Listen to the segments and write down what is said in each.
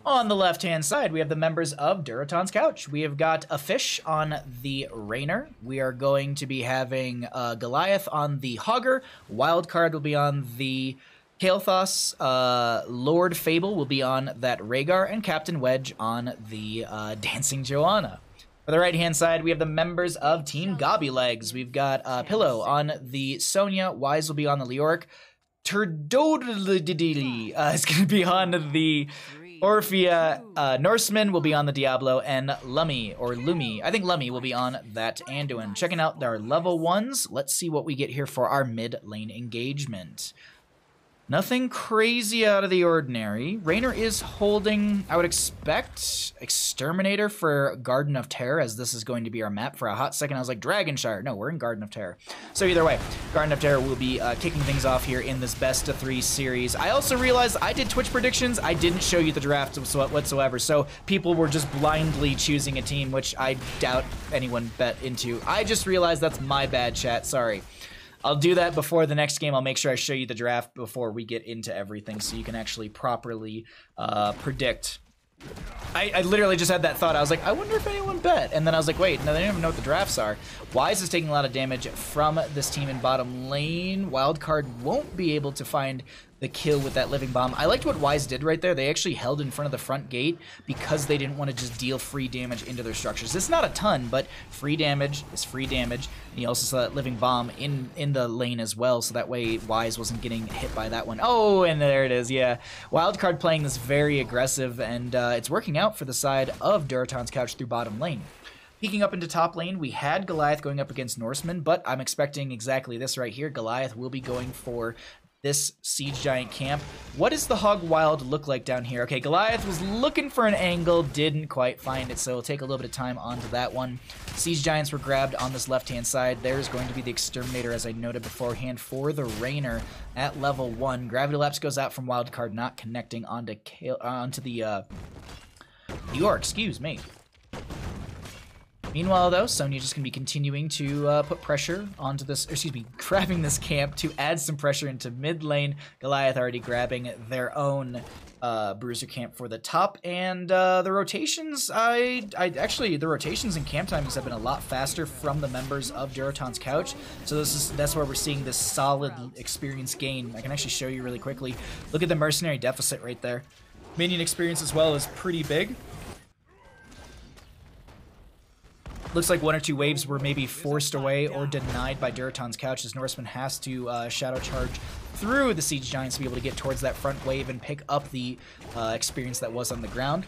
On the left-hand side, we have the members of Durotan's Couch. We have got a fish on the Rainer. We are going to be having Goliath on the Hogger. Wildcard will be on the Kael'thas. Lord Fable will be on that Rhaegar. And Captain Wedge on the Dancing Joanna. For the right-hand side, we have the members of Team Gobby Legs. We've got Pillow on the Sonya. Wise will be on the Leoric. Turdodidili is going to be on the Orphea. Norseman will be on the Diablo, and Lummy, or Lumi, I think Lummy will be on that Anduin. Checking out our level 1s, let's see what we get here for our mid lane engagement. Nothing crazy out of the ordinary. Raynor is holding, I would expect, Exterminator for Garden of Terror, as this is going to be our map. For a hot second, I was like, Dragonshire. No, we're in Garden of Terror. So either way, Garden of Terror will be kicking things off here in this best of 3 series. I also realized I did Twitch predictions. I didn't show you the draft whatsoever, so people were just blindly choosing a team, which I doubt anyone bet into. I just realized that's my bad, chat. Sorry. I'll do that before the next game. I'll make sure I show you the draft before we get into everything so you can actually properly predict. I literally just had that thought. I was like, I wonder if anyone bet. And then I was like, wait, no, they don't even know what the drafts are. Wise is taking a lot of damage from this team in bottom lane. Wildcard won't be able to find the kill with that living bomb. I liked what Wise did right there. They actually held in front of the front gate because they didn't want to just deal free damage into their structures. It's not a ton, but free damage is free damage. And you also saw that living bomb in the lane as well, so that way Wise wasn't getting hit by that one. Oh, and there it is, yeah. Wildcard playing this very aggressive, and it's working out for the side of Durotan's Couch through bottom lane. Peeking up into top lane, we had Goliath going up against Norseman, but I'm expecting exactly this right here. Goliath will be going for this Siege Giant camp. What does the Hog Wild look like down here? Okay, Goliath was looking for an angle, didn't quite find it, so it'll take a little bit of time onto that one. Siege Giants were grabbed on this left-hand side. There's going to be the Exterminator, as I noted beforehand, for the Raynor at level 1. Gravity Lapse goes out from Wildcard, not connecting onto the York, excuse me. Meanwhile, though, Sonya just going to be continuing to put pressure onto this, grabbing this camp to add some pressure into mid lane. Goliath already grabbing their own bruiser camp for the top, and the rotations, the rotations in camp timings have been a lot faster from the members of Durotan's Couch. So that's where we're seeing this solid experience gain. I can actually show you really quickly. Look at the mercenary deficit right there. Minion experience as well is pretty big. Looks like 1 or 2 waves were maybe forced away or denied by Durotan's Couch, as Norseman has to shadow charge through the Siege Giants to be able to get towards that front wave and pick up the experience that was on the ground.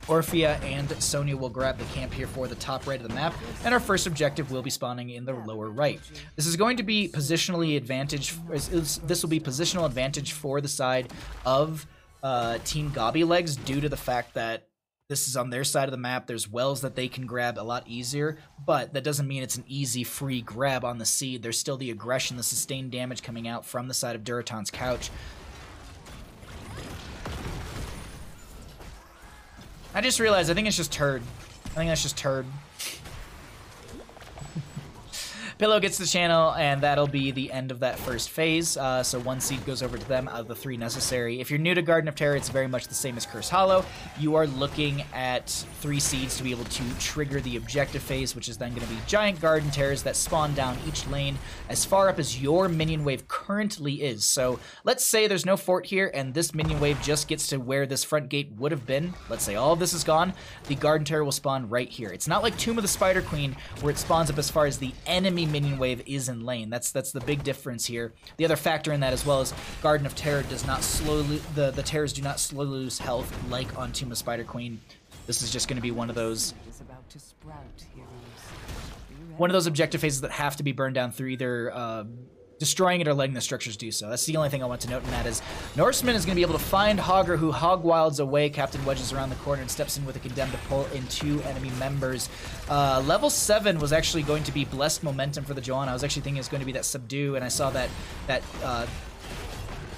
Orphea and Sonya will grab the camp here for the top right of the map, and our first objective will be spawning in the lower right. This is going to be positionally advantage. This will be positional advantage for the side of Team Gobby Legs due to the fact that this is on their side of the map. There's wells that they can grab a lot easier, but that doesn't mean it's an easy, free grab on the seed. There's still the aggression, the sustained damage coming out from the side of Durotan's Couch. I just realized, I think it's just Turd. I think that's just Turd. Pillow gets the channel, and that'll be the end of that first phase. So 1 seed goes over to them out of the 3 necessary. If you're new to Garden of Terror, it's very much the same as Curse Hollow. You are looking at 3 seeds to be able to trigger the objective phase, which is then going to be giant garden terrors that spawn down each lane as far up as your minion wave currently is. So let's say there's no fort here, and this minion wave just gets to where this front gate would have been. Let's say all of this is gone. The garden terror will spawn right here. It's not like Tomb of the Spider Queen, where it spawns up as far as the enemy minion wave is in lane. That's the big difference here. The other factor in that as well is Garden of Terror does not slowly, the terrors do not slowly lose health like on Tomb of Spider Queen. This is just going to be one of those objective phases that have to be burned down through either destroying it or letting the structures do so. That's the only thing I want to note in that is Norseman is going to be able to find Hogger, who hog wilds away. Captain wedges around the corner and steps in with a condemn to pull in 2 enemy members. Level 7 was actually going to be Blessed Momentum for the Joanna. I was actually thinking it was going to be that Subdue, and I saw that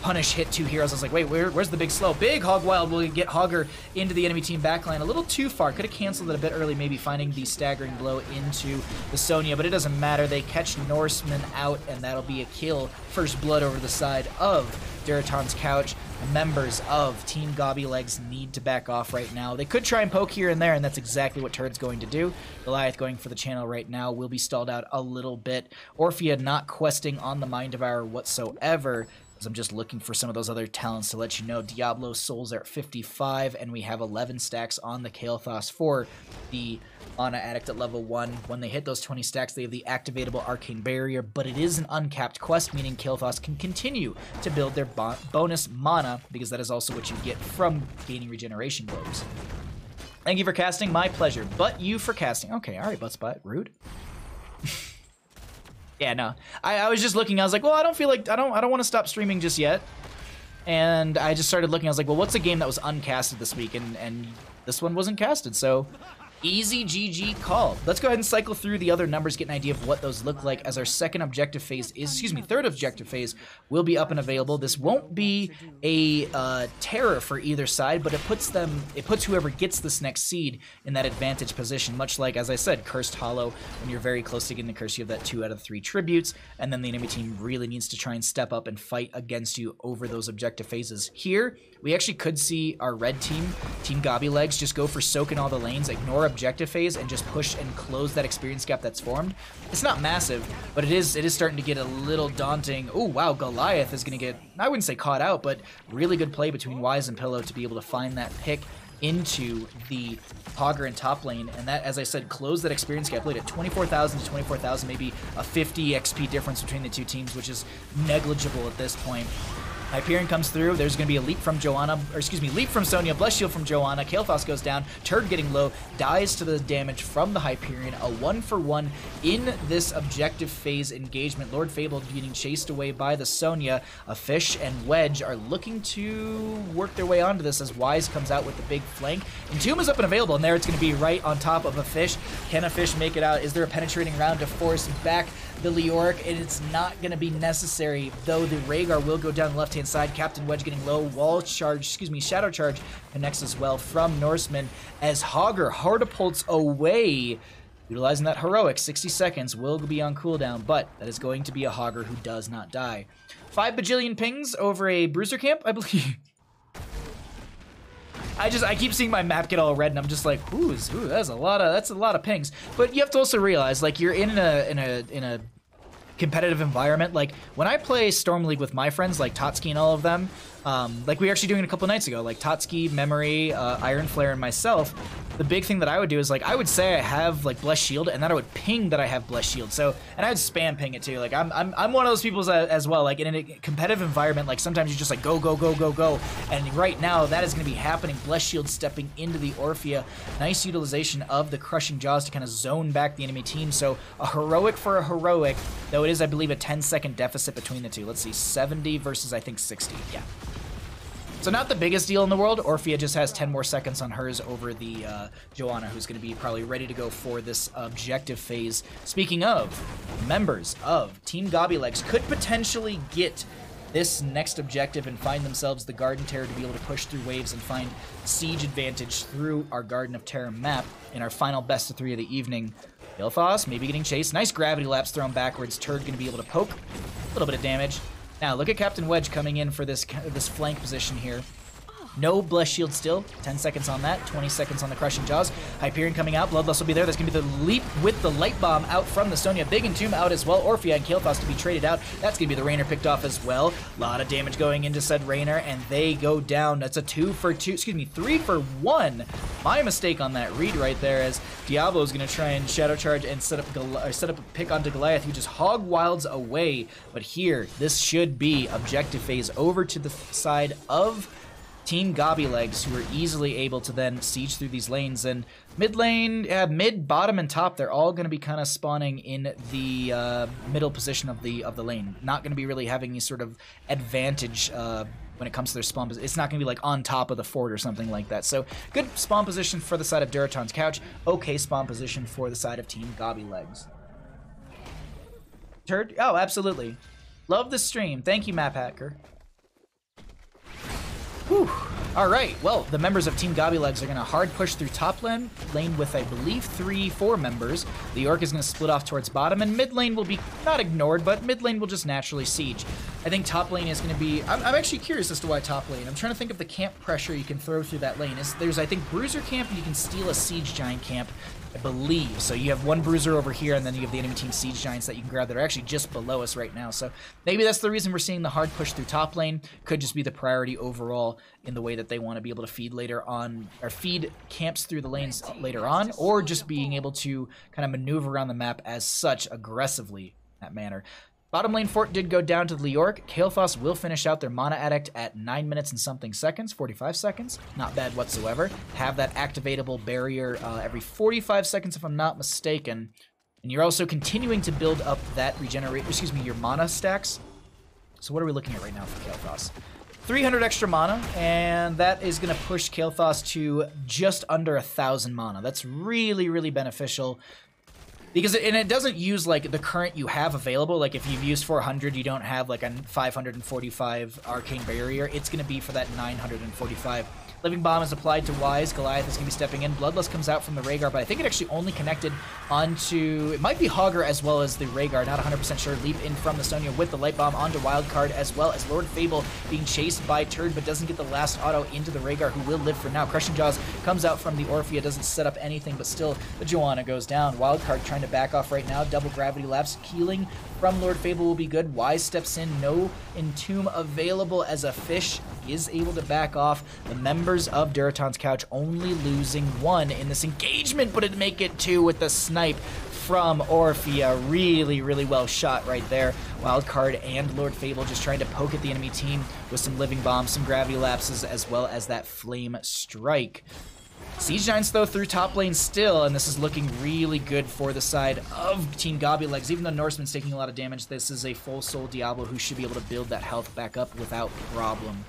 punish hit two heroes. I was like, wait, where's the big slow? Big Hog Wild will get Hogger into the enemy team backline a little too far. Could have canceled it a bit early, maybe finding the staggering blow into the Sonya, but it doesn't matter. They catch Norseman out, and that'll be a kill. First blood over the side of Durotan's couch. The members of Team Gobby Legs need to back off right now. They could try and poke here and there, and that's exactly what Turd's going to do. Goliath going for the channel right now will be stalled out a little bit. Orphea not questing on the Mind Devourer whatsoever. I'm just looking for some of those other talents to let you know. Diablo souls are at 55, and we have 11 stacks on the Kael'thas for the Mana Addict at level 1. When they hit those 20 stacks, they have the activatable Arcane Barrier, but it is an uncapped quest, meaning Kael'thas can continue to build their bonus mana, because that is also what you get from gaining regeneration globes. Thank you for casting. My pleasure. But you for casting. Okay, all right, Buttspot. Rude. Yeah, no. I was just looking. I was like, well, I don't feel like I don't want to stop streaming just yet. And I just started looking. I was like, well, what's a game that was uncasted this week? And this one wasn't casted. So easy GG call. Let's go ahead and cycle through the other numbers, get an idea of what those look like as our third objective phase will be up and available. This won't be a terror for either side, but it puts whoever gets this next seed in that advantage position, much like, as I said, Cursed Hollow. When you're very close to getting the curse, you have that 2 out of 3 tributes, and then the enemy team really needs to try and step up and fight against you over those objective phases. Here, we actually could see our red team, Team Gobby Legs, just go for soak in all the lanes, ignore objective phase, and just push and close that experience gap that's formed. It's not massive, but it is starting to get a little daunting. Oh, wow, Goliath is going to get, I wouldn't say caught out, but really good play between Wise and Pillow to be able to find that pick into the Hogger in top lane, and that, as I said, closed that experience gap. Played at 24,000 to 24,000, maybe a 50 XP difference between the two teams, which is negligible at this point. Hyperion comes through. There's going to be a leap from leap from Sonya, Bless Shield from Joanna. Kael'thas goes down. Turd getting low, dies to the damage from the Hyperion. A 1-for-1 in this objective phase engagement. Lord Fable getting chased away by the Sonya. A Fish and Wedge are looking to work their way onto this as Wise comes out with the big flank. Entomb is up and available, and there it's going to be right on top of a Fish. Can a Fish make it out? Is there a penetrating round to force back the Leoric? And it's not going to be necessary, though the Rhaegar will go down the left-hand side. Captain Wedge getting low. Shadow Charge connects as well from Norseman as Hogger catapults away. Utilizing that heroic, 60 seconds will be on cooldown, but that is going to be a Hogger who does not die. 5 bajillion pings over a bruiser camp, I believe. I keep seeing my map get all red, and I'm just like, ooh, that's a lot of pings. But you have to also realize, like, you're in a competitive environment. Like, when I play Storm League with my friends, like Totski and all of them, like we were actually doing it a couple nights ago, like Totski, Memory, Iron Flare, and myself, the big thing that I would do is, like, I would say I have, like, Blessed Shield, and then I would ping that I have Blessed Shield. So, and I would spam ping it too. Like, I'm one of those people as well. Like, in a competitive environment, like, sometimes you just, like, go, go, go, go, go. And right now, that is going to be happening. Blessed Shield stepping into the Orphea. Nice utilization of the Crushing Jaws to kind of zone back the enemy team. So, a heroic for a heroic, though it is, I believe, a 10-second deficit between the two. Let's see, 70 versus, I think, 60. Yeah. So not the biggest deal in the world. Orphea just has 10 more seconds on hers over the Joanna, who's going to be probably ready to go for this objective phase. Speaking of, members of Team Gobby Legs could potentially get this next objective and find themselves the Garden Terror to be able to push through waves and find siege advantage through our Garden of Terror map in our final best of 3 of the evening. Kael'thas maybe getting chased. Nice gravity lapse thrown backwards. Turd going to be able to poke. A little bit of damage. Now, look at Captain Wedge coming in for this flank position here. No Blessed Shield still. 10 seconds on that. 20 seconds on the Crushing Jaws. Hyperion coming out. Bloodlust will be there. That's going to be the leap with the Light Bomb out from the Sonya. Big Entomb out as well. Orphea and Kael'thas to be traded out. That's going to be the Raynor picked off as well. A lot of damage going into said Raynor, and they go down. That's a 3 for 1. My mistake on that read right there, as Diablo is going to try and Shadow Charge and set up a pick onto Goliath, who just hog wilds away. But here, this should be objective phase over to the side of Team Gobby Legs, who are easily able to then siege through these lanes. And mid lane, mid, bottom, and top, they're all going to be kind of spawning in the middle position of the lane. Not going to be really having any sort of advantage when it comes to their spawn position. It's not going to be like on top of the fort or something like that. So good spawn position for the side of Durotan's couch. Okay spawn position for the side of Team Gobby Legs. Turd? Oh, absolutely. Love the stream. Thank you, Map Hacker. Whew. All right, well, the members of Team Gobby Legs are going to hard push through top lane with, I believe, 3-4 members. The Orc is going to split off towards bottom, and mid lane will be not ignored, but mid lane will just naturally siege. I think top lane is going to be... I'm actually curious as to why top lane. I'm trying to think of the camp pressure you can throw through that lane. There's, I think, Bruiser camp, and you can steal a Siege Giant camp, I believe. So you have one Bruiser over here, and then you have the enemy team Siege Giants that you can grab that are actually just below us right now. So maybe that's the reason we're seeing the hard push through top lane. Could just be the priority overall in the way that they want to be able to feed later on, or feed camps through the lanes later on, or just being able to kind of maneuver around the map as such aggressively in that manner. Bottom lane fort did go down to the Leoric. Kael'thas will finish out their Mana Addict at 9 minutes and something seconds, 45 seconds. Not bad whatsoever. Have that activatable barrier every 45 seconds if I'm not mistaken. And you're also continuing to build up that your mana stacks. So what are we looking at right now for Kael'thas? 300 extra mana, and that is going to push Kael'thas to just under 1,000 mana. That's really, really beneficial. Because it doesn't use, like, the current you have available. Like, if you've used 400, you don't have, like, a 545 Arcane Barrier. It's going to be for that 945. Living Bomb is applied to Wise. Goliath is going to be stepping in. Bloodlust comes out from the Rhaegar, but I think it actually only connected onto... It might be Hogger as well as the Rhaegar. Not 100% sure. Leap in from the Sonya with the Light Bomb onto Wildcard, as well as Lord Fable being chased by Turd, but doesn't get the last auto into the Rhaegar, who will live for now. Crushing Jaws comes out from the Orphea, doesn't set up anything, but still the Joanna goes down. Wildcard trying to back off right now. Double Gravity Lapse. Healing from Lord Fable will be good. Wise steps in. No Entomb available as a fish is able to back off. The members of Durotan's Couch only losing 1 in this engagement, but it'd make it 2 with the snipe from Orphea. Really, really well shot right there. Wildcard and Lord Fable just trying to poke at the enemy team with some Living Bombs, some Gravity Lapses, as well as that Flame Strike. Siege Giants, though, through top lane still, and this is looking really good for the side of Team Gobby Legs. Even though Norseman's taking a lot of damage, this is a full soul Diablo who should be able to build that health back up without problem.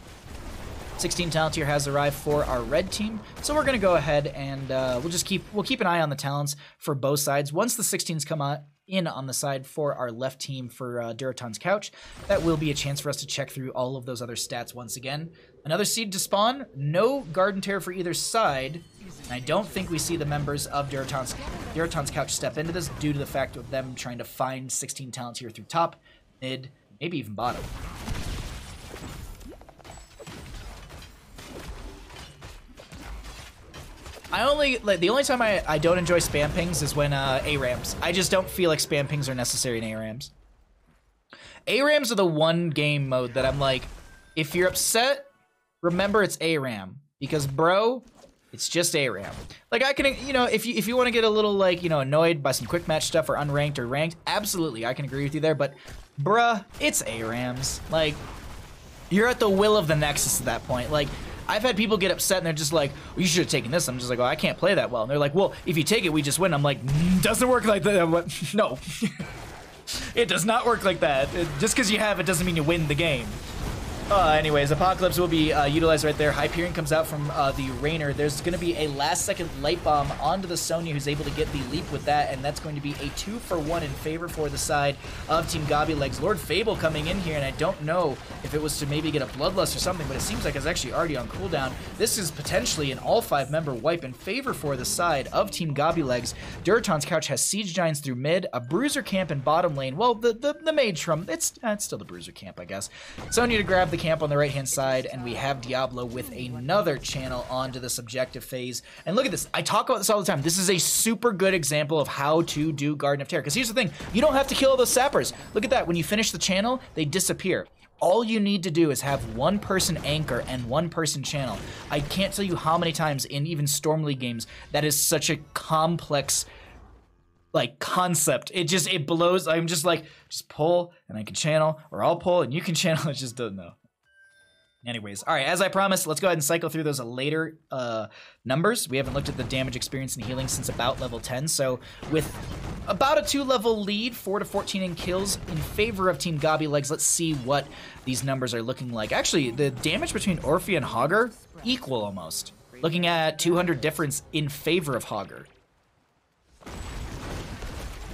16 talent tier has arrived for our red team, so we're going to go ahead and we'll keep an eye on the talents for both sides. Once the 16s come in on the side for our left team for Durotan's Couch, that will be a chance for us to check through all of those other stats once again. Another seed to spawn, no Garden Terror for either side, and I don't think we see the members of Durotan's Couch step into this due to the fact of them trying to find 16 talents here through top, mid, maybe even bottom. The only time I don't enjoy spam pings is when ARAMs. I just don't feel like spam pings are necessary in ARAMs. ARAMs are the one game mode that I'm like, if you're upset, remember it's ARAM. Because, bro, it's just ARAM. Like, I can, you know, if you want to get a little, like, you know, annoyed by some quick match stuff or unranked or ranked, absolutely, I can agree with you there. But, bruh, it's ARAMs. Like, you're at the will of the Nexus at that point. Like, I've had people get upset and they're just like, well, you should have taken this. I'm just like, oh, I can't play that well. And they're like, well, if you take it, we just win. I'm like, doesn't work like that. I'm like, no, it does not work like that. Just because you have it doesn't mean you win the game. Anyways, Apocalypse will be utilized right there. Hyperion comes out from the Rainer. There's going to be a last-second Light Bomb onto the Sonya, who's able to get the leap with that, and that's going to be a 2-for-1 in favor for the side of Team Gobby Legs. Lord Fable coming in here, and I don't know if it was to maybe get a Bloodlust or something, but it seems like it's actually already on cooldown. This is potentially an all-5-member wipe in favor for the side of Team Gobby Legs. Durotan's Couch has Siege Giants through mid, a Bruiser camp in bottom lane. Well, the Mage from... It's still the Bruiser camp, I guess. Sonya to grab the camp on the right-hand side, and we have Diablo with another channel onto this objective phase. And look at this. I talk about this all the time. This is a super good example of how to do Garden of Terror. Because here's the thing. You don't have to kill all those sappers. Look at that. When you finish the channel, they disappear. All you need to do is have one person anchor and one person channel. I can't tell you how many times in even Storm League games that is such a complex like concept. It blows. I'm just like, just pull and I can channel, or I'll pull and you can channel. It just doesn't know. Anyways, all right, as I promised, let's go ahead and cycle through those later numbers. We haven't looked at the damage, experience, and healing since about level 10, so with about a 2-level lead, 4 to 14 in kills in favor of Team Gobby Legs, let's see what these numbers are looking like. Actually, the damage between Orphea and Hogger, equal almost. Looking at 200 difference in favor of Hogger.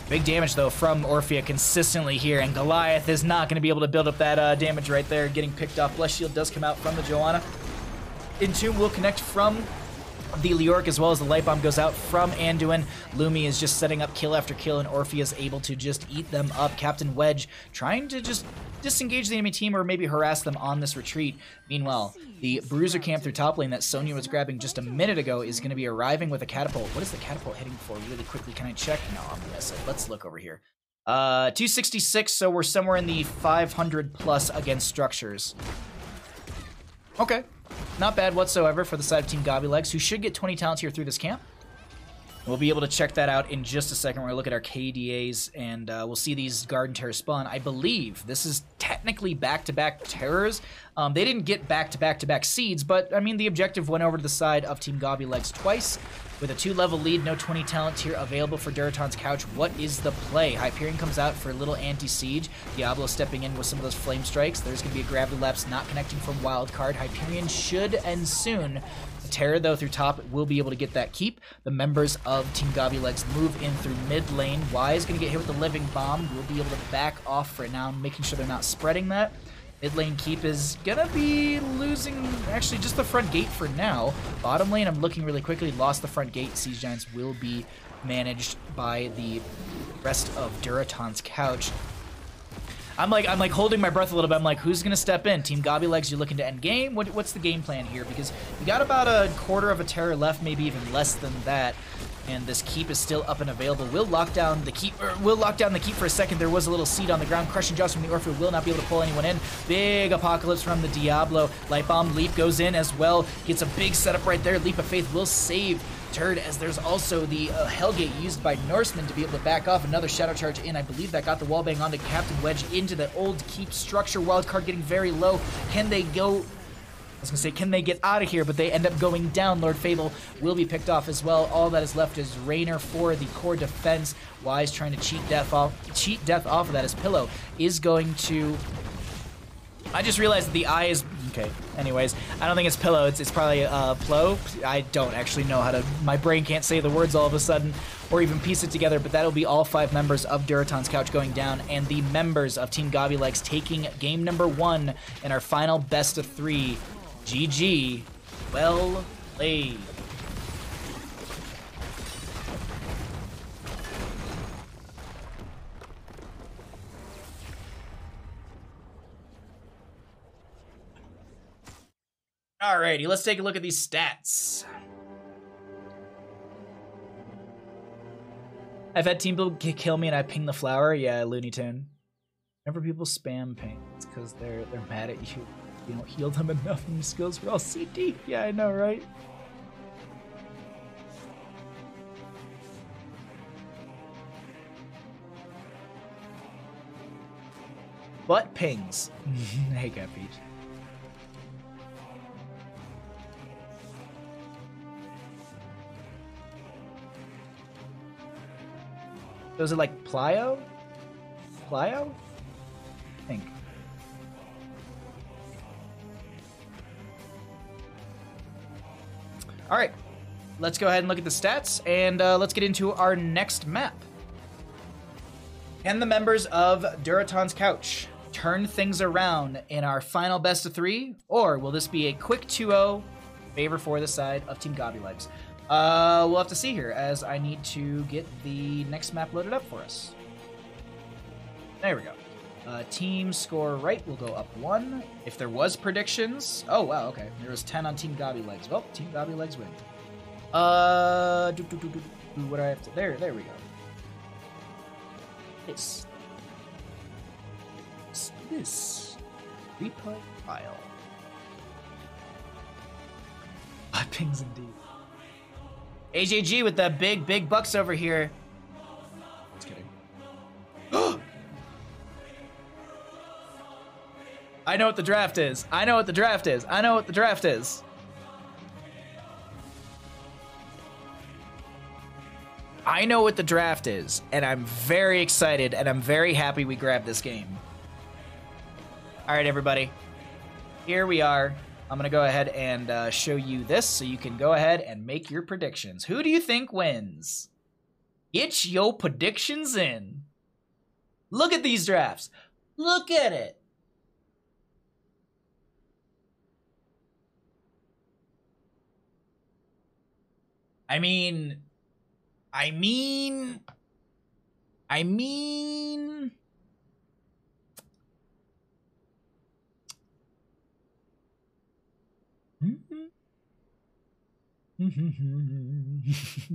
Big damage, though, from Orphea consistently here, and Goliath is not going to be able to build up that damage right there, getting picked off. Bless Shield does come out from the Joanna. Entomb will connect from the Leoric, as well as the Light Bomb goes out from Anduin. Lumi is just setting up kill after kill, and Orphea is able to just eat them up. Captain Wedge trying to just disengage the enemy team or maybe harass them on this retreat. Meanwhile, the Bruiser camp through top lane that Sonya was grabbing just a minute ago is going to be arriving with a catapult. What is the catapult hitting for really quickly? Can I check? No, I'm going to miss it. Let's look over here. 266, so we're somewhere in the 500 plus against structures. Okay. Not bad whatsoever for the side of Team Gobby Legs, who should get 20 talents here through this camp. We'll be able to check that out in just a second. We're going to look at our KDAs, and we'll see these Garden Terrors spawn. I believe this is technically back-to-back Terrors. They didn't get back-to-back-to-back seeds, but, I mean, the objective went over to the side of Team Gobby Legs twice. With a 2-level lead, no 20 talent tier available for Durotan's Couch. What is the play? Hyperion comes out for a little anti-siege. Diablo stepping in with some of those flame strikes. There's going to be a Gravity Lapse not connecting from Wildcard. Hyperion should end soon. Terror, though, through top will be able to get that keep. The members of Team Gobby Legs move in through mid lane. Y is going to get hit with the Living Bomb. We'll be able to back off for now, making sure they're not spreading that. Mid lane keep is gonna be losing, actually, just the front gate for now. Bottom lane, I'm looking really quickly, lost the front gate. Siege Giants will be managed by the rest of Durotan's Couch. I'm like holding my breath a little bit. I'm like, who's gonna step in? Team Gobby Legs, you're looking to end game? What's the game plan here? Because you got about a quarter of a Terror left, maybe even less than that. And this keep is still up and available. We'll lock down the keep for a second. There was a little seed on the ground. Crushing Jaws from the Orpheus will not be able to pull anyone in. Big Apocalypse from the Diablo. Light Bomb Leap goes in as well. Gets a big setup right there. Leap of Faith will save Turd, as there's also the Hellgate used by Norseman to be able to back off. Another Shadow Charge in. I believe that got the wallbang onto Captain Wedge into the old keep structure. Wildcard getting very low. Can they go... I was going to say, can they get out of here? But they end up going down. Lord Fable will be picked off as well. All that is left is Raynor for the core defense. Wise trying to cheat death off of that as Pillow is going to... I just realized that the eye is... Okay, anyways. I don't think it's Pillow. It's probably Plo. I don't actually know how to... My brain can't say the words all of a sudden or even piece it together, but that'll be all 5 members of Durotan's Couch going down, and the members of Team Gobby Legs taking game number 1 in our final best of 3. GG. Well played. Alrighty, let's take a look at these stats. I've had team people kill me and I ping the flower. Yeah, Looney Tune. Whenever people spam ping, it's because they're mad at you. You don't heal them enough and your skills are all CD. Yeah, I know, right? Butt pings. Hey, Cat Peach. So is it like Plyo? Plyo? I think. All right, let's go ahead and look at the stats, and let's get into our next map. Can the members of Durotan's Couch turn things around in our final best of 3, or will this be a quick 2-0 favor for the side of Team Gobby Legs? We'll have to see here, as I need to get the next map loaded up for us. There we go. Team score right will go up 1. If there was predictions... Oh, wow, okay. There was 10 on Team Gobby Legs. Well, Team Gobby Legs win. What do I have to... There we go. This. Replay file. Pings indeed. AJG with the big bucks over here. Just kidding. I know what the draft is. I know what the draft is. I know what the draft is. I know what the draft is, and I'm very excited, and I'm very happy we grabbed this game. All right, everybody. Here we are. I'm going to go ahead and show you this so you can go ahead and make your predictions. Who do you think wins? Get your predictions in. Look at these drafts. Look at it. I mean...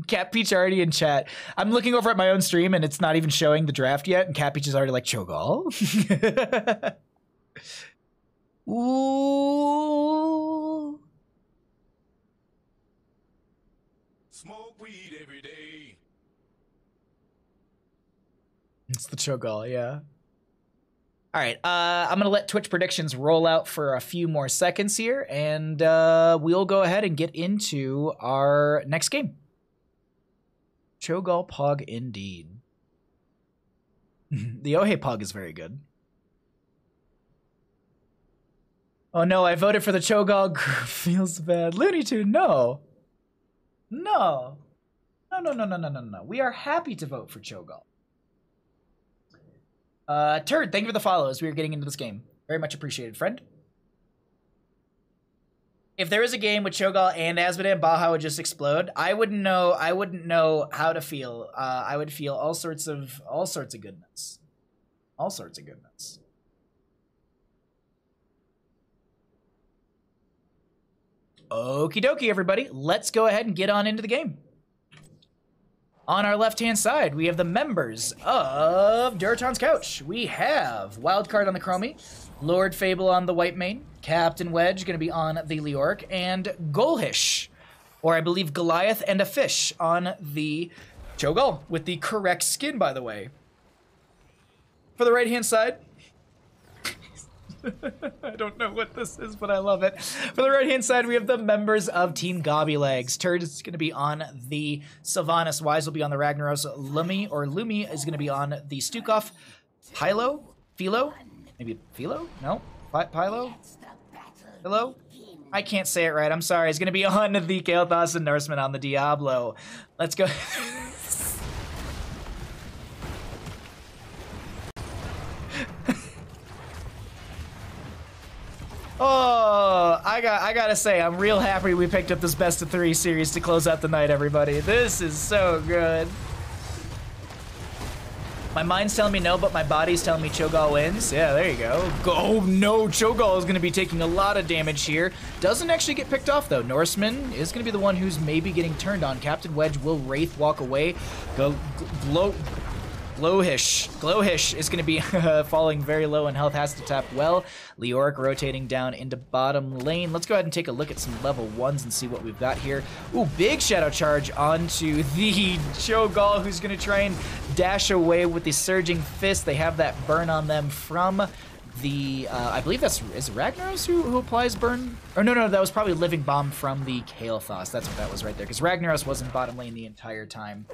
Cat Peach already in chat. I'm looking over at my own stream and it's not even showing the draft yet, and Cat Peach is already like, Cho'Gall? Ooh. Smoke weed every day. It's the Cho'Gall, yeah. All right, I'm gonna let Twitch predictions roll out for a few more seconds here, and we'll go ahead and get into our next game. Cho'Gall Pog indeed. The Ohe Pog is very good. Oh no, I voted for the Cho'Gall group. Feels bad. Looney Tune, no. No. No. We are happy to vote for Cho'Gall. Turd, thank you for the follow as we are getting into this game. Very much appreciated, friend. If there was a game with Cho'Gall and Azmodan, Baja would just explode. I wouldn't know how to feel. I would feel all sorts of goodness. All sorts of goodness. Okie dokie, everybody. Let's go ahead and get on into the game. On our left-hand side, we have the members of Durotan's Couch. We have Wildcard on the Chromie, Lord Fable on the White Mane, Captain Wedge going to be on the Leoric, and Golhish, or I believe Goliath and a fish on the Cho'Gall, with the correct skin, by the way. For the right-hand side, I don't know what this is, but I love it. For the right-hand side, we have the members of Team Gobby Legs. Turd is going to be on the Sylvanas. Wise will be on the Ragnaros. Lumi is going to be on the Stukov. Philo? Maybe Philo? No? Philo? Philo? I can't say it right. I'm sorry. It's going to be on the Kael'thas and Norseman on the Diablo. Let's go. Oh, I gotta say, I'm real happy we picked up this best of 3 series to close out the night, everybody. This is so good. My mind's telling me no, but my body's telling me Cho'Gall wins. Yeah, there you go. Oh no, Cho'Gall is gonna be taking a lot of damage here. Doesn't actually get picked off though. Norseman is gonna be the one who's maybe getting turned on. Captain Wedge will Wraith walk away. Glowhish is going to be falling very low in health, has to tap well. Leoric rotating down into bottom lane. Let's go ahead and take a look at some level 1s and see what we've got here. Ooh, big Shadow Charge onto the Cho'Gall, who's going to try and dash away with the Surging Fist. They have that burn on them from the, I believe is Ragnaros who applies burn? Or no, that was probably Living Bomb from the Kael'thas. That's what that was right there, because Ragnaros was in bottom lane the entire time.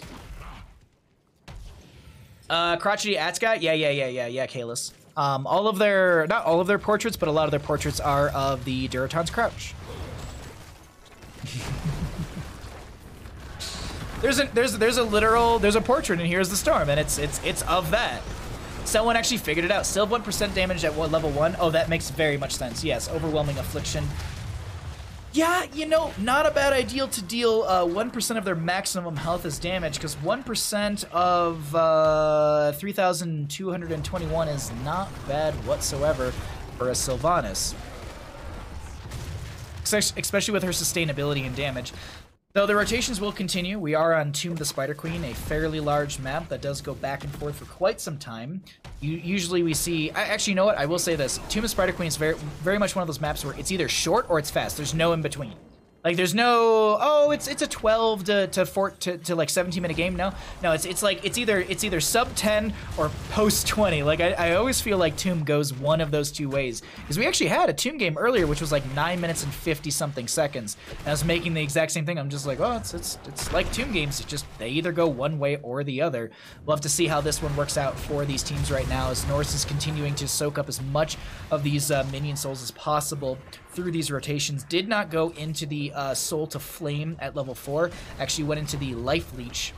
Crotchety Atska, yeah, Kalis. Not all of their portraits, but a lot of their portraits are of the Durotan's Crouch. there's a portrait in Here's the Storm, and it's of that. Someone actually figured it out. Still 1% damage at level 1. Oh, that makes very much sense. Yes, overwhelming affliction. Yeah, you know, not a bad idea to deal 1% of their maximum health as damage, because 1% of 3,221 is not bad whatsoever for a Sylvanas. Especially with her sustainability and damage. Though the rotations will continue, we are on Tomb of the Spider Queen, a fairly large map that does go back and forth for quite some time. Usually we see... Actually, you know what? I will say this. Tomb of the Spider Queen is very much one of those maps where it's either short or it's fast. There's no in between. Like, there's no, oh, it's a 12 to like 17-minute game. No, it's like it's either sub 10 or post 20. Like, I always feel like Tomb goes one of those two ways, because we actually had a Tomb game earlier which was like 9 minutes and 50 something seconds, and I was making the exact same thing. I'm just like, oh, it's like Tomb games. It's just they either go one way or the other. We'll have to see how this one works out for these teams right now, as Norse is continuing to soak up as much of these minion souls as possible through these rotations. Did not go into the Soul to Flame at level 4. Actually went into the Life Leech,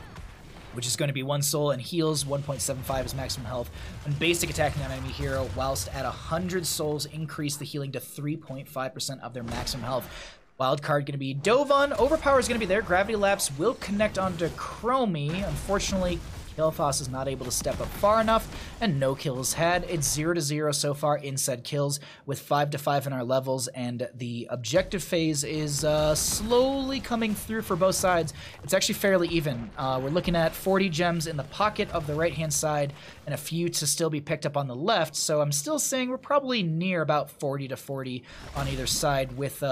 which is going to be 1 soul and heals 1.75 as maximum health. When basic attacking an enemy hero, whilst at 100 souls, increase the healing to 3.5% of their maximum health. Wildcard going to be Dovan. Overpower is going to be there. Gravity Lapse will connect onto Chromie. Unfortunately, Kael'thas is not able to step up far enough, and no kills had. It's 0-0 so far in said kills, with 5-5 in our levels, and the objective phase is slowly coming through for both sides. It's actually fairly even. We're looking at 40 gems in the pocket of the right-hand side, and a few to still be picked up on the left, so I'm still saying we're probably near about 40-40 on either side, with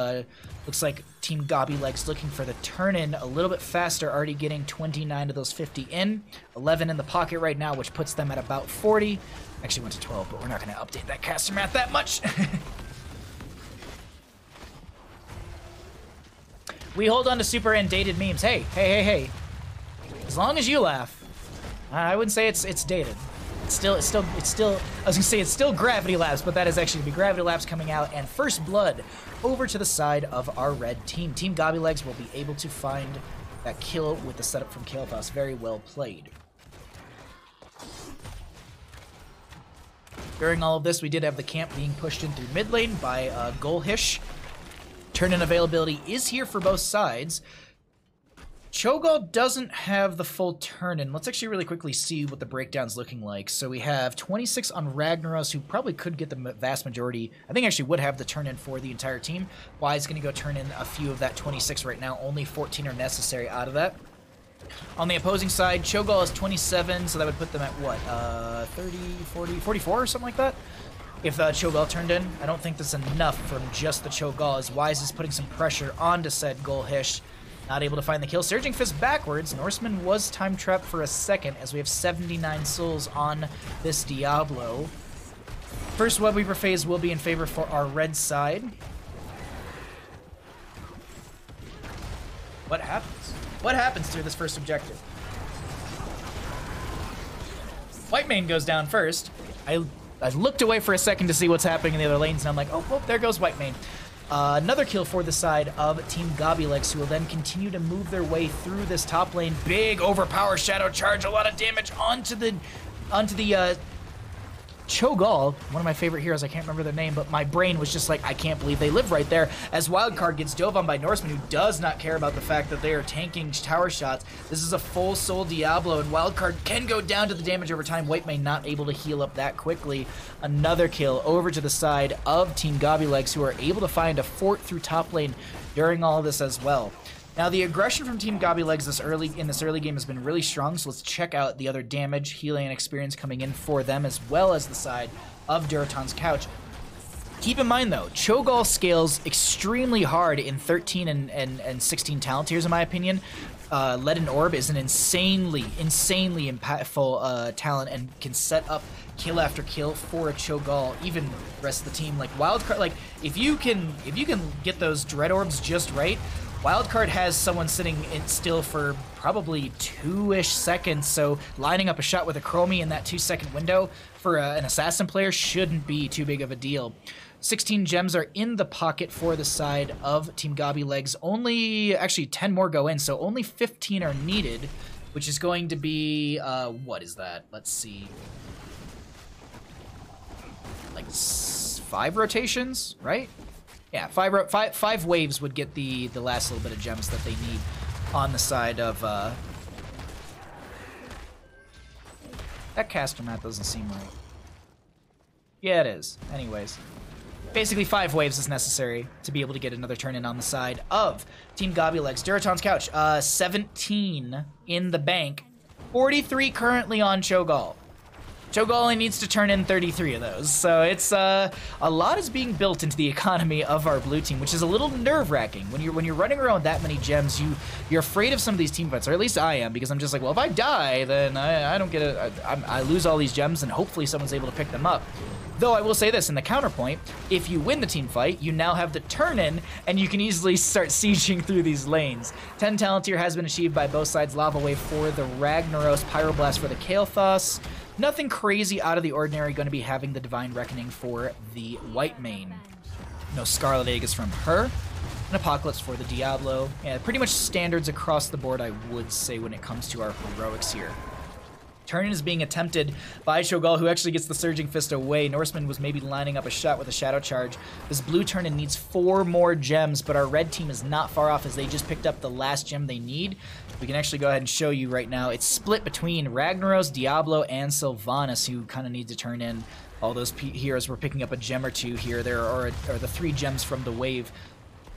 looks like Team Gobby Legs looking for the turn-in a little bit faster, already getting 29 of those 50 in, 11 in the pocket right now, which puts them at about 40. Actually went to 12, but we're not going to update that caster math that much. We hold on to super and dated memes. Hey. As long as you laugh. I wouldn't say it's dated. It's still, I was gonna say it's still Gravity Labs, but that is actually gonna be Gravity Labs coming out, and First Blood over to the side of our red team. Team Gobby Legs will be able to find that kill with the setup from Kael'thas. Very well played. During all of this, we did have the camp being pushed in through mid lane by Golhish. Turn-in availability is here for both sides. Cho'Gall doesn't have the full turn-in. Let's actually really quickly see what the breakdown's looking like. So we have 26 on Ragnaros, who probably could get the vast majority. I think actually would have the turn-in for the entire team. Wise going to go turn in a few of that 26 right now. Only 14 are necessary out of that. On the opposing side, Cho'Gall is 27, so that would put them at what? 30, 40, 44 or something like that? If Cho'Gall turned in. I don't think that's enough from just the Cho'Gall, as Wise is putting some pressure onto said Golhish. Not able to find the kill. Surging Fist backwards. Norseman was time trapped for a second, as we have 79 souls on this Diablo. First Web Weaver phase will be in favor for our red side. What happens? What happens through this first objective? Whitemane goes down first. I looked away for a second to see what's happening in the other lanes, and I'm like, oh, well, there goes Whitemane. Another kill for the side of Team Gobby Legs, who will then continue to move their way through this top lane. Big overpower shadow charge, a lot of damage onto the Cho'Gall, one of my favorite heroes. I can't remember their name, but my brain was just like, I can't believe they live right there. As Wildcard gets dove on by Norseman, who does not care about the fact that they are tanking tower shots. This is a full soul Diablo, and Wildcard can go down to the damage over time. Whitemane not able to heal up that quickly. Another kill over to the side of Team Gobby Legs, who are able to find a fort through top lane during all of this as well. Now, the aggression from Team Gobby Legs in this early game has been really strong, so let's check out the other damage, healing, and experience coming in for them, as well as the side of Durotan's couch. Keep in mind, though, Cho'Gall scales extremely hard in 13 and 16 talent tiers, in my opinion. Leaden Orb is an insanely impactful talent, and can set up kill after kill for a Cho'Gall, even the rest of the team. Like Wildcard, like if you can get those Dread Orbs just right, Wildcard has someone sitting in still for probably 2-ish seconds, so lining up a shot with a Chromie in that 2-second window for an assassin player shouldn't be too big of a deal. 16 gems are in the pocket for the side of Team Gobby Legs. Only, actually 10 more go in, so only 15 are needed, which is going to be, what is that? Let's see. Like 5 rotations, right? Yeah, five waves would get the last little bit of gems that they need on the side of that caster map doesn't seem right. Yeah, it is. Anyways, basically 5 waves is necessary to be able to get another turn in on the side of Team Gobby Legs. Durotan's couch, 17 in the bank, 43 currently on Cho'Gall. Cho'Gall only needs to turn in 33 of those, so it's a lot is being built into the economy of our blue team, which is a little nerve-wracking. When you're running around with that many gems, you're afraid of some of these team fights, or at least I am, because I'm just like, well, if I die, then I don't get I lose all these gems, and hopefully someone's able to pick them up. Though I will say this, in the counterpoint, if you win the team fight, you now have the turn-in, and you can easily start sieging through these lanes. 10 talent tier has been achieved by both sides. Lava Wave for the Ragnaros, Pyroblast for the Kael'thas. Nothing crazy out of the ordinary, going to be having the Divine Reckoning for the Whitemane. No Scarlet Aegis from her. An Apocalypse for the Diablo. Yeah, pretty much standards across the board, I would say, when it comes to our heroics here. Turn-in is being attempted by Cho'Gall, who actually gets the Surging Fist away. Norseman was maybe lining up a shot with a Shadow Charge. This blue turn-in needs 4 more gems, but our red team is not far off as they just picked up the last gem they need. We can actually go ahead and show you right now. It's split between Ragnaros, Diablo, and Sylvanas, who kind of need to turn in. All those heroes were picking up a gem or 2 here. There are the 3 gems from the wave.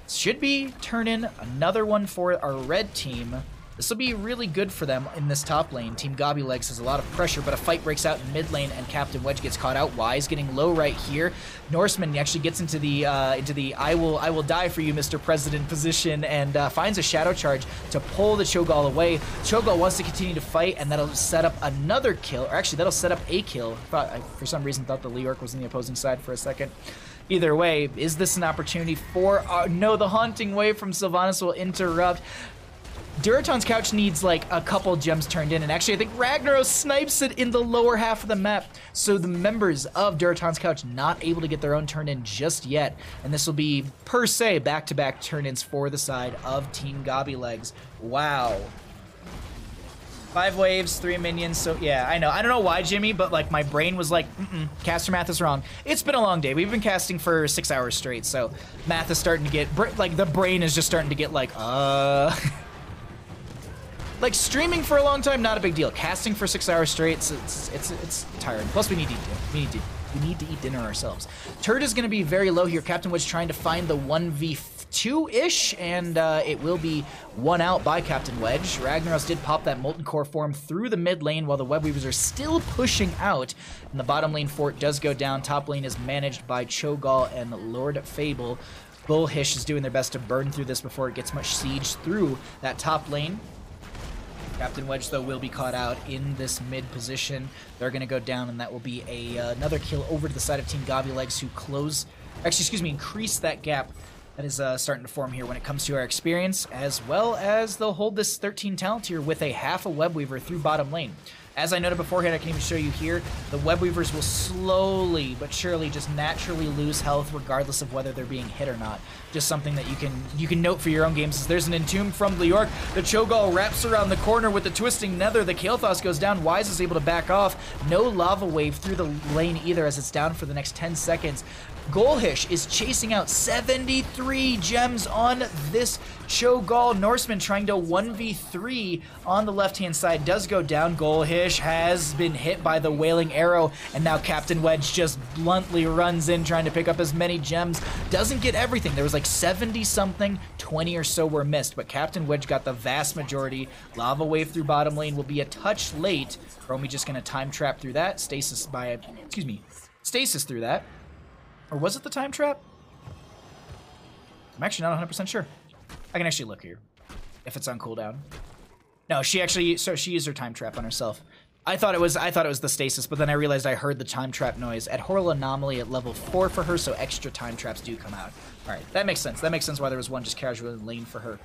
Should be turn in another one for our red team. This will be really good for them in this top lane. Team Gobby Legs has a lot of pressure, but a fight breaks out in mid lane, and Captain Wedge gets caught out. Wise getting low right here. Norseman actually gets into the I will die for you, Mr. President position, and finds a Shadow Charge to pull the Cho'Gall away. Cho'Gall wants to continue to fight, and that'll set up another kill, or actually that'll set up a kill. I, for some reason, thought the Leorc was on the opposing side for a second. Either way, is this an opportunity for... no, the Haunting Wave from Sylvanas will interrupt. Durotan's Couch needs like a couple gems turned in, and actually I think Ragnaros snipes it in the lower half of the map, so the members of Durotan's Couch not able to get their own turn in just yet, and this will be per se back-to-back turn-ins for the side of Team Gobby Legs. Wow. 5 waves, 3 minions, so yeah, I know. I don't know why, Jimmy, but like my brain was like, caster math is wrong. It's been a long day. We've been casting for 6 hours straight, so math is starting to get, like the brain is just starting to get like, Like, streaming for a long time, not a big deal. Casting for 6 hours straight, it's tiring. Plus, we need to eat. We need to eat dinner ourselves. Turret is going to be very low here. Captain Wedge trying to find the 1v2-ish, and it will be 1 out by Captain Wedge. Ragnaros did pop that Molten Core form through the mid lane while the Web Weavers are still pushing out, and the bottom lane fort does go down. Top lane is managed by Cho'Gall and Lord Fable. Bullhish is doing their best to burn through this before it gets much siege through that top lane. Captain Wedge, though, will be caught out in this mid position. They're going to go down, and that will be another kill over to the side of Team Gobby Legs, who increase that gap that is starting to form here when it comes to our experience, as well as they'll hold this 13 talent tier with a half a Web Weaver through bottom lane. As I noted beforehand, I can even show you here, the Web Weavers will slowly but surely just naturally lose health regardless of whether they're being hit or not. Just something that you can note for your own games. Is there's an Entomb from Leorc. The Cho'Gall wraps around the corner with the Twisting Nether. The Kael'thas goes down. Wise is able to back off. No Lava Wave through the lane either, as it's down for the next 10 seconds. Golhish is chasing out 73 gems on this Cho'Gall. Norseman trying to 1v3 on the left-hand side does go down. Golhish has been hit by the Wailing Arrow, and now Captain Wedge just bluntly runs in trying to pick up as many gems. Doesn't get everything. There was like 70-something, 20 or so were missed, but Captain Wedge got the vast majority. Lava Wave through bottom lane will be a touch late. Chromie just going to time trap through that. Stasis through that. Or was it the time trap? I'm actually not 100% sure. I can actually look here if it's on cooldown. No, she used her time trap on herself. I thought it was the stasis, but then I realized I heard the time trap noise at Horror Anomaly at level 4 for her, so extra time traps do come out. All right, that makes sense. That makes sense why there was one just casually in lane for her.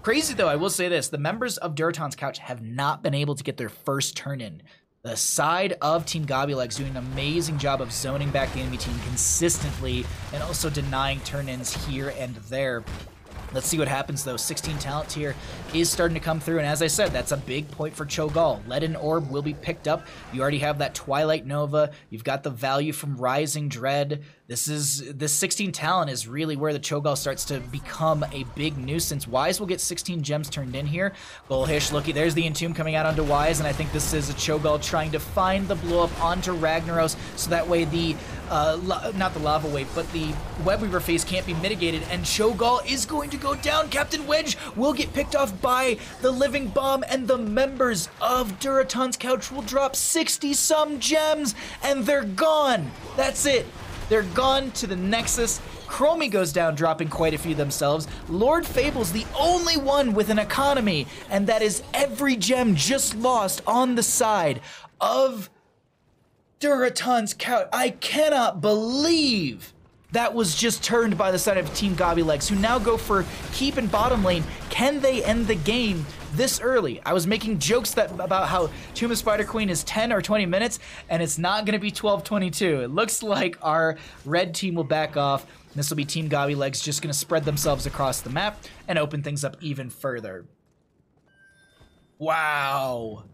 Crazy though, I will say this: the members of Durotan's Couch have not been able to get their first turn in. The side of Team Gobby Legs doing an amazing job of zoning back the enemy team consistently and also denying turn-ins here and there. Let's see what happens, though. 16 talent tier is starting to come through, and as I said, that's a big point for Cho'Gall. Leaden Orb will be picked up. You already have that Twilight Nova. You've got the value from Rising Dread. This 16 talent is really where the Cho'Gall starts to become a big nuisance. Wise will get 16 gems turned in here. Bullhish, looky, there's the Entomb coming out onto Wise, and I think this is a Cho'Gall trying to find the blow up onto Ragnaros, so that way the not the Lava Wave, but the Web Weaver phase can't be mitigated, and Cho'Gall is going to go down. Captain Wedge will get picked off by the Living Bomb, and the members of Durotan's Couch will drop 60-some gems, and they're gone. That's it. They're gone to the Nexus. Chromie goes down, dropping quite a few themselves. Lord Fable's the only one with an economy, and that is every gem just lost on the side of Durotan's Couch. I cannot believe that was just turned by the side of Team Gobby Legs, who now go for keep in bottom lane. Can they end the game this early? I was making jokes about how Tomb of Spider Queen is 10 or 20 minutes, and it's not going to be 12:22. It looks like our red team will back off. This will be Team Gobby Legs just going to spread themselves across the map and open things up even further. Wow.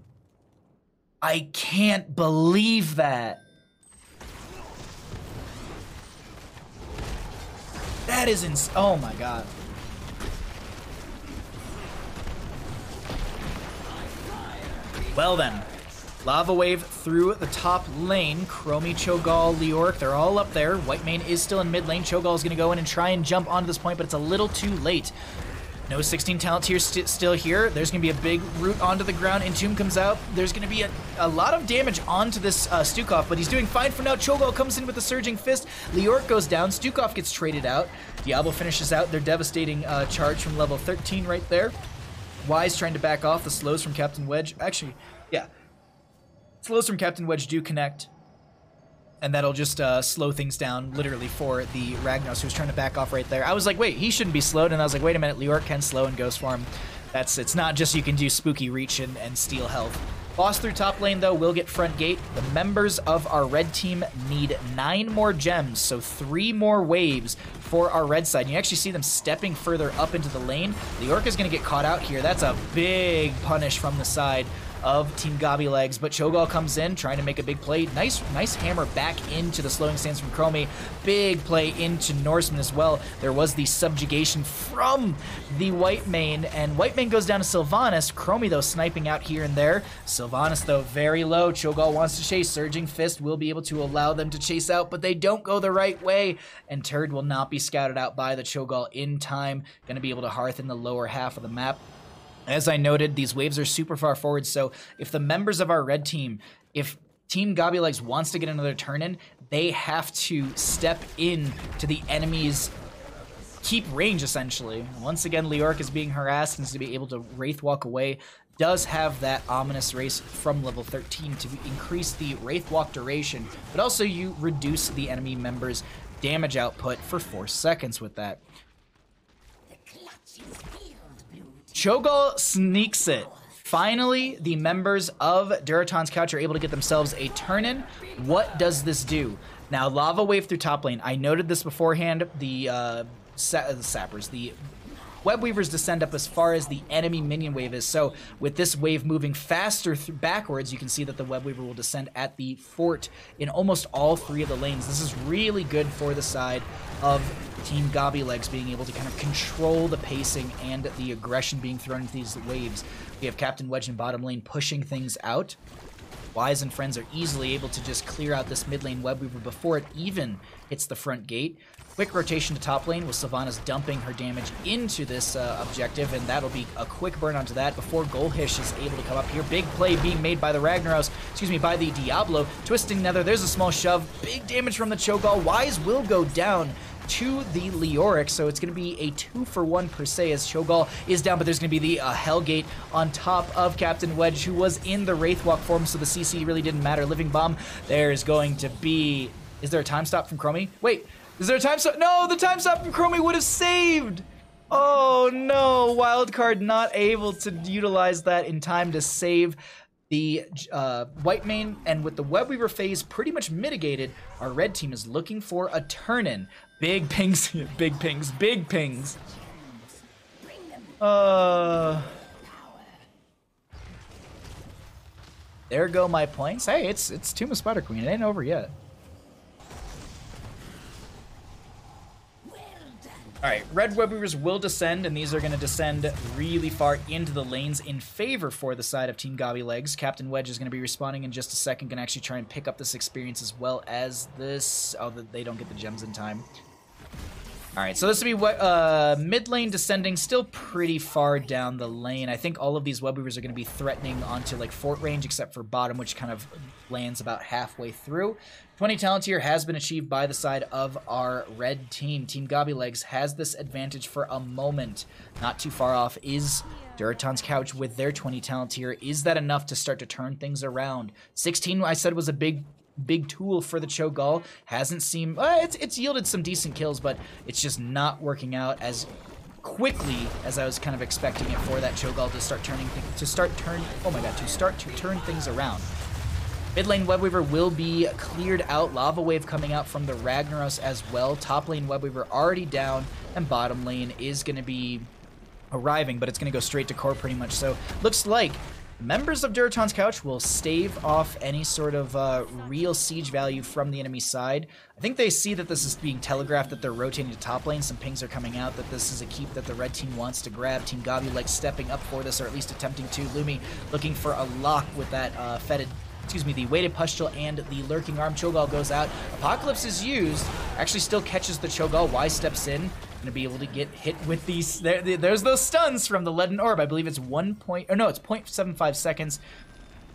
I can't believe that. That is oh my god. Well then, Lava Wave through the top lane. Chromie, Cho'Gall, Leoric, they're all up there. Whitemane is still in mid lane. Cho'Gall is going to go in and try and jump onto this point, but it's a little too late. No 16 talent tier still here. There's going to be a big root onto the ground. Entomb comes out. There's going to be a lot of damage onto this Stukov, but he's doing fine for now. Cho'Gall comes in with a Surging Fist. Leoric goes down. Stukov gets traded out. Diablo finishes out their devastating charge from level 13 right there. Wise trying to back off. The slows from Captain Wedge. Actually, yeah. Slows from Captain Wedge do connect. And that'll just slow things down, literally, for the Ragnaros, who's trying to back off right there. I was like, wait, he shouldn't be slowed. And I was like, wait a minute, Leoric can slow and Ghost Form. It's not just you can do Spooky Reach and steal health. Boss through top lane, though, will get front gate. The members of our red team need 9 more gems, so 3 more waves for our red side. And you actually see them stepping further up into the lane. Leoric is going to get caught out here. That's a big punish from the side of Team Gobby Legs, but Cho'Gall comes in trying to make a big play. Nice hammer back into the slowing stance from Chromie. Big play into Norseman as well. There was the subjugation from the Whitemane, and Whitemane goes down to Sylvanas. Chromie, though, sniping out here and there. Sylvanas, though, very low. Cho'Gall wants to chase. Surging Fist will be able to allow them to chase out, but they don't go the right way, and Turd will not be scouted out by the Cho'Gall in time. Going to be able to hearth in the lower half of the map. As I noted, these waves are super far forward, so if the members of our red team, if Team Gobby Legs wants to get another turn in, they have to step in to the enemy's keep range, essentially. Once again, Leoric is being harassed, needs to be able to Wraith Walk away. Does have that ominous race from level 13 to increase the Wraith Walk duration, but also you reduce the enemy member's damage output for 4 seconds with that. Cho'Gall sneaks it. Finally, the members of Durotan's Couch are able to get themselves a turn-in. What does this do? Now, Lava Wave through top lane. I noted this beforehand. The Sappers, the Web Weavers descend up as far as the enemy minion wave is. So with this wave moving faster backwards, you can see that the Web Weaver will descend at the fort in almost all 3 of the lanes. This is really good for the side of Team Gobby Legs being able to kind of control the pacing and the aggression being thrown into these waves. We have Captain Wedge in bottom lane pushing things out. Wise and friends are easily able to just clear out this mid lane Web Weaver before it even hits the front gate. Quick rotation to top lane with Sylvanas dumping her damage into this objective, and that'll be a quick burn onto that before Golhish is able to come up here. Big play being made by the Ragnaros, by the Diablo. Twisting Nether, there's a small shove. Big damage from the Cho'Gall. Wise will go down to the Leoric, so it's going to be a 2-for-1 per se as Cho'Gall is down, but there's going to be the Hellgate on top of Captain Wedge, who was in the Wraithwalk form, so the CC really didn't matter. Living Bomb, there's going to be... Is there a time stop from Chromie? Wait, is there a time stop? No, the time stop from Chromie would have saved! Oh no, Wildcard not able to utilize that in time to save the Whitemane, and with the Web Weaver phase pretty much mitigated, our red team is looking for a turn-in. Big pings, big pings, big pings. There go my points. Hey, it's Tomb of Spider Queen. It ain't over yet. Alright, red Web Weavers will descend, and these are going to descend really far into the lanes in favor for the side of Team Gobby Legs. Captain Wedge is going to be respawning in just a second, going to actually try and pick up this experience as well as this... Oh, they don't get the gems in time. Alright, so this will be mid lane descending, still pretty far down the lane. I think all of these Web Weavers are going to be threatening onto like fort range, except for bottom, which kind of lands about halfway through. 20 talent tier has been achieved by the side of our red team. Team Gobby Legs has this advantage for a moment. Not too far off is Durotan's Couch with their 20 talent tier. Is that enough to start to turn things around? 16, I said, was a big tool for the Cho'Gall. Hasn't seemed... it's yielded some decent kills, but it's just not working out as quickly as I was kind of expecting it for that Cho'Gall to start to turn things around. Mid lane Web Weaver will be cleared out. Lava Wave coming out from the Ragnaros as well. Top lane Web Weaver already down, and bottom lane is going to be arriving, but it's going to go straight to core pretty much. So looks like Members of Durotan's Couch will stave off any sort of real siege value from the enemy side. I think they see that this is being telegraphed, that they're rotating to top lane. Some pings are coming out that this is a keep that the red team wants to grab. Team Gobby like stepping up for this, or at least attempting to. Lumi looking for a lock with that the weighted pustule and the lurking arm. Cho'Gall goes out. Apocalypse is used. Actually still catches the Cho'Gall. Y steps in. Gonna be able to get hit with these. There's those stuns from the Leaden Orb. I believe it's 0.75 seconds.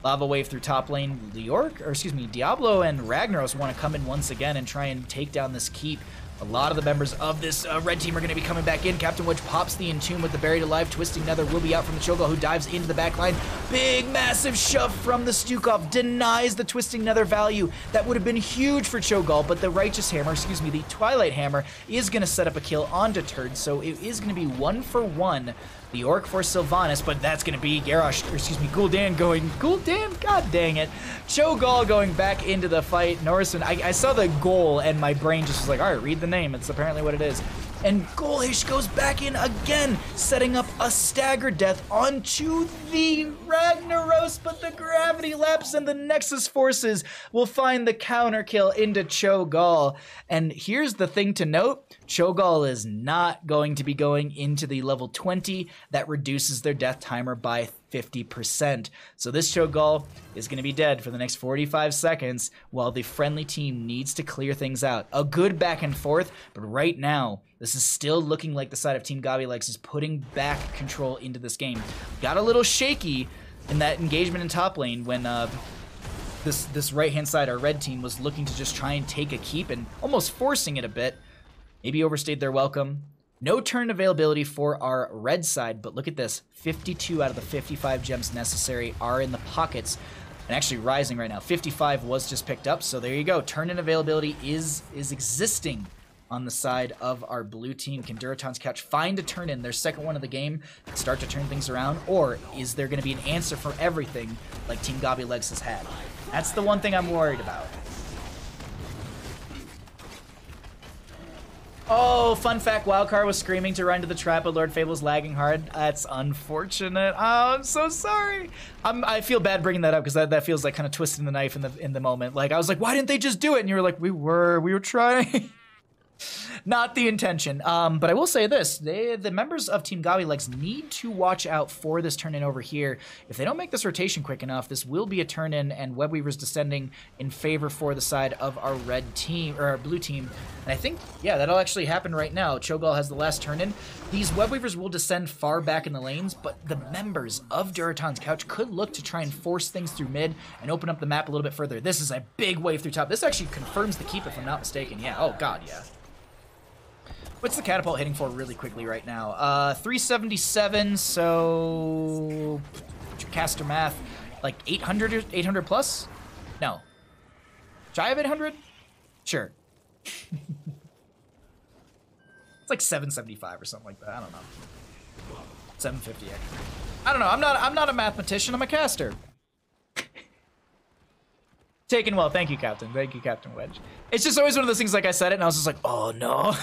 Lava wave through top lane. Diablo and Ragnaros want to come in once again and try and take down this keep. A lot of the members of this red team are going to be coming back in. Captain Wedge pops the Entomb with the Buried Alive. Twisting Nether will be out from the Cho'Gall, who dives into the back line. Big, massive shove from the Stukov. Denies the Twisting Nether value. That would have been huge for Cho'Gall, but the Righteous Hammer, the Twilight Hammer, is going to set up a kill on Deterred, so it is going to be 1-for-1. The Orc for Sylvanas, but that's going to be Gul'dan going. Gul'dan? God dang it. Cho'Gall going back into the fight. Norseman, I saw the goal and my brain just was like, all right, read the name. It's apparently what it is. And Golhish goes back in again, setting up a stagger death onto the Ragnaros, but the gravity lapse and the Nexus forces will find the counter kill into Cho'Gall. And here's the thing to note, Cho'Gall is not going to be going into the level 20. That reduces their death timer by 50%. So this Cho'Gall is going to be dead for the next 45 seconds while the friendly team needs to clear things out. A good back and forth, but right now, this is still looking like the side of Team Gobby is putting back control into this game. Got a little shaky in that engagement in top lane when this right-hand side, our red team, was looking to just try and take a keep and almost forcing it a bit. Maybe overstayed their welcome. No turn availability for our red side, but look at this. 52 out of the 55 gems necessary are in the pockets and actually rising right now. 55 was just picked up, so there you go. Turn in availability is existing on the side of our blue team. Can Durotan's Couch find a turn in, their second one of the game, and start to turn things around? Or is there going to be an answer for everything like Team Gobby has had? That's the one thing I'm worried about. Oh, fun fact, Wildcard was screaming to run to the trap, but Lord Fable's lagging hard. That's unfortunate. Oh, I'm so sorry. I feel bad bringing that up because that feels like kind of twisting the knife in the moment. Like, I was like, why didn't they just do it? And you were like, we were trying. Not the intention. But I will say this. The members of Team Gobby need to watch out for this turn-in over here. If they don't make this rotation quick enough, this will be a turn-in, and Webweaver's descending in favor for the side of our red team, or our blue team. And I think, yeah, that'll actually happen right now. Cho'Gall has the last turn-in. These Webweavers will descend far back in the lanes, but the members of Durotan's Couch could look to try and force things through mid and open up the map a little bit further. This is a big wave through top. This actually confirms the keep, if I'm not mistaken. Yeah, oh god, yeah. What's the catapult hitting for really quickly right now? 377, so caster math, like 800 plus? No. Shy of 800? Sure. It's like 775 or something like that. I don't know. 750 actually. I don't know. I'm not a mathematician. I'm a caster. Taken well. Thank you, Captain. Thank you, Captain Wedge. It's just always one of those things, like I said it, and I was just like, oh no.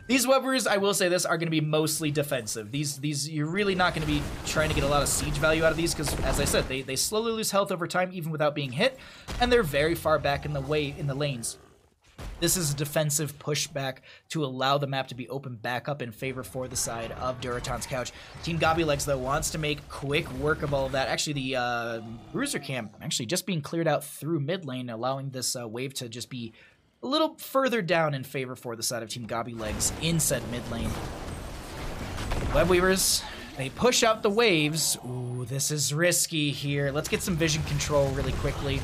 These Webbers, I will say this, are going to be mostly defensive. These you're really not going to be trying to get a lot of siege value out of these because, as I said, they slowly lose health over time even without being hit, and they're very far back in the lanes. This is a defensive pushback to allow the map to be opened back up in favor for the side of Durotan's Couch. Team Gobby though, wants to make quick work of all of that. Actually, the Bruiser camp actually just being cleared out through mid lane, allowing this wave to just be a little further down in favor for the side of Team Gobby in said mid lane. Webweavers, they push out the waves. Ooh, this is risky here. Let's get some vision control really quickly.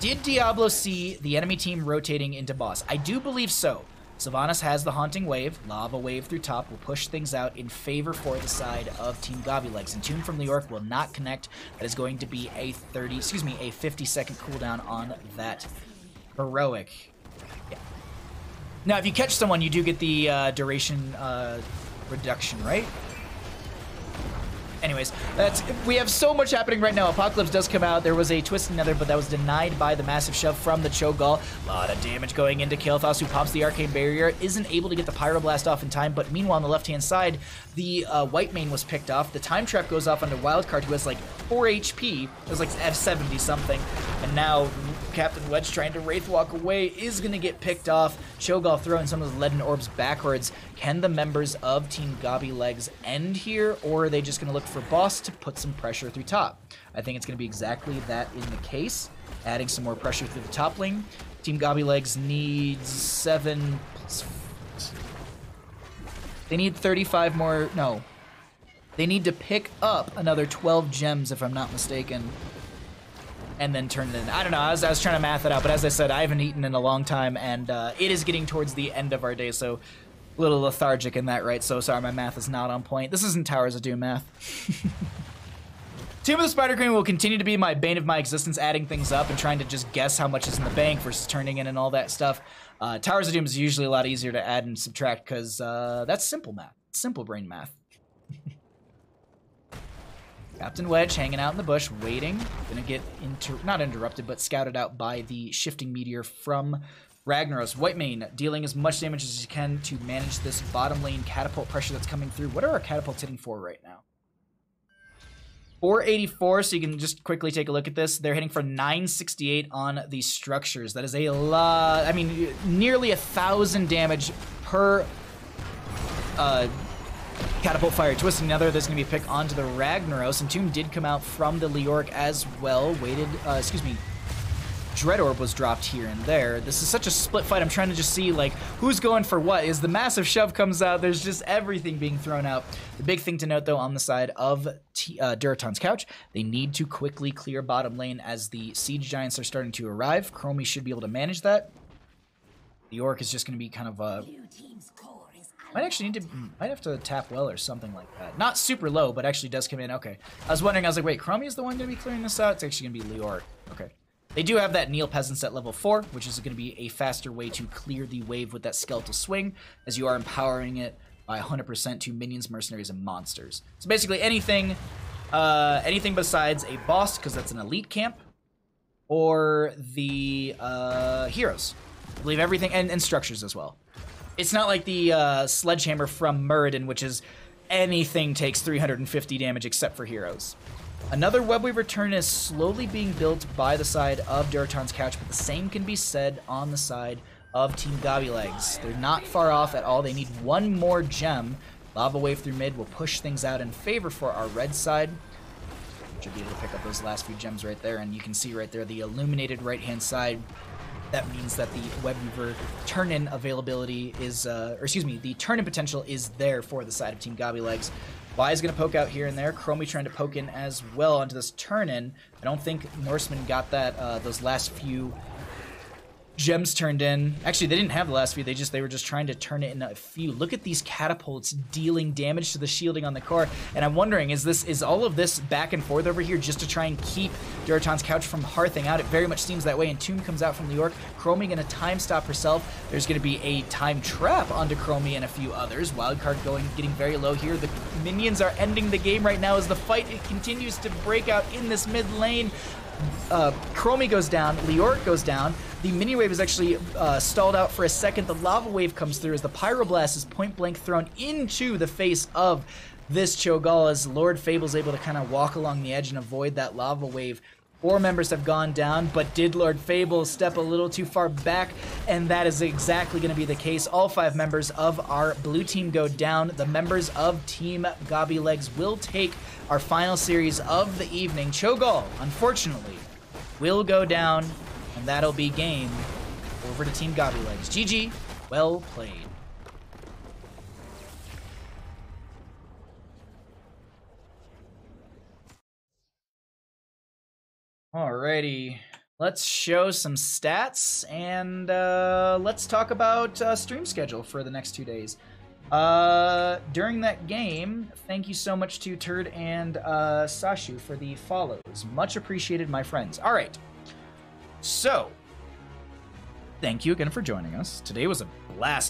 Did Diablo see the enemy team rotating into boss? I do believe so. Sylvanas has the Haunting Wave. Lava Wave through top will push things out in favor for the side of Team Gobby. Entomb from the Orc will not connect. That is going to be a 50-second cooldown on that heroic. Yeah. Now, if you catch someone, you do get the duration reduction, right? Anyways, we have so much happening right now. Apocalypse does come out. There was a Twisted Nether, but that was denied by the massive shove from the Cho'Gall. A lot of damage going into Kael'thas, who pops the Arcane Barrier. Isn't able to get the Pyroblast off in time, but meanwhile on the left-hand side, the White Mane was picked off. The Time Trap goes off onto Wildcard, who has like 4 HP. It was like F70 something. And now Captain Wedge, trying to Wraith Walk away, is going to get picked off. Cho'Gall throwing some of the leaden orbs backwards. Can the members of Team Gobby Legs end here, or are they just going to look for Boss to put some pressure through top? I think it's going to be exactly that in the case, adding some more pressure through the top lane. Team Gobby Legs needs 7 plus 4. They need 35 more. No, they need to pick up another 12 gems, if I'm not mistaken, and then turn it in. I don't know. I was trying to math it out, but as I said, I haven't eaten in a long time, and it is getting towards the end of our day, so a little lethargic in that, right? So sorry, my math is not on point. This isn't Towers of Doom math. Tomb of the Spider Queen will continue to be my bane of my existence, adding things up and trying to just guess how much is in the bank versus turning in and all that stuff. Towers of Doom is usually a lot easier to add and subtract because that's simple math. Simple brain math. Captain Wedge hanging out in the bush, waiting. Gonna get not interrupted, but scouted out by the shifting meteor from Ragnaros. White Mane dealing as much damage as you can to manage this bottom lane catapult pressure that's coming through. What are our catapults hitting for right now? 484, so you can just quickly take a look at this. They're hitting for 968 on the structures. That is a lot. I mean, nearly 1,000 damage per catapult fire. Twisting Nether, there's going to be a pick onto the Ragnaros, and Tomb did come out from the Leoric as well. Dread Orb was dropped here and there. This is such a split fight. I'm trying to just see, like, who's going for what. As the massive shove comes out, there's just everything being thrown out. The big thing to note, though, on the side of Durotan's couch, they need to quickly clear bottom lane as the Siege Giants are starting to arrive. Chromie should be able to manage that. The Orc is just going to be kind of might have to tap well or something like that. Not super low, but actually does come in. Okay. I was wondering, I was like, wait, Chromie is the one going to be clearing this out? It's actually going to be Leoric. Okay. They do have that Kneel Peasants at level 4, which is going to be a faster way to clear the wave with that Skeletal Swing, as you are empowering it by 100% to minions, mercenaries, and monsters. So basically anything besides a boss, because that's an elite camp, or the heroes. I believe everything, and structures as well. It's not like the Sledgehammer from Muradin, which is anything takes 350 damage except for heroes. Another Webweaver turn is slowly being built by the side of Durotan's couch, but the same can be said on the side of Team Gobby Legs. They're not far off at all. They need one more gem. Lava Wave through mid will push things out in favor for our red side. Should be able to pick up those last few gems right there, and you can see right there the illuminated right-hand side. That means that the Webweaver turn-in availability is, the turn-in potential is there for the side of Team Gobby Legs. Y is going to poke out here and there. Chromie trying to poke in as well onto this turn-in. I don't think Norseman got that those last few gems turned in. Actually, they didn't have the last few. They were just trying to turn it in a few. Look at these catapults dealing damage to the shielding on the core. And I'm wondering, is all of this back and forth over here just to try and keep Durotan's couch from hearthing out? It very much seems that way. And Tomb comes out from the York. Chromie gonna time stop herself. There's gonna be a time trap onto Chromie and a few others. Wildcard getting very low here. The minions are ending the game right now as the fight continues to break out in this mid lane. Chromie goes down, Leoric goes down, the mini wave is actually stalled out for a second, the lava wave comes through as the pyroblast is point blank thrown into the face of this Cho'Gall as Lord Fable's able to kind of walk along the edge and avoid that lava wave. 4 members have gone down, but did Lord Fable step a little too far back? And that is exactly going to be the case. All 5 members of our blue team go down. The members of Team Gobby Legs will take our final series of the evening. Cho'Gall, unfortunately, will go down, and that'll be game over to Team Gobby Legs. GG, well played. Alrighty, let's show some stats, and let's talk about stream schedule for the next 2 days. During that game, thank you so much to Turd and Sashu for the follows. Much appreciated, my friends. Alright, so, thank you again for joining us. Today was a blast.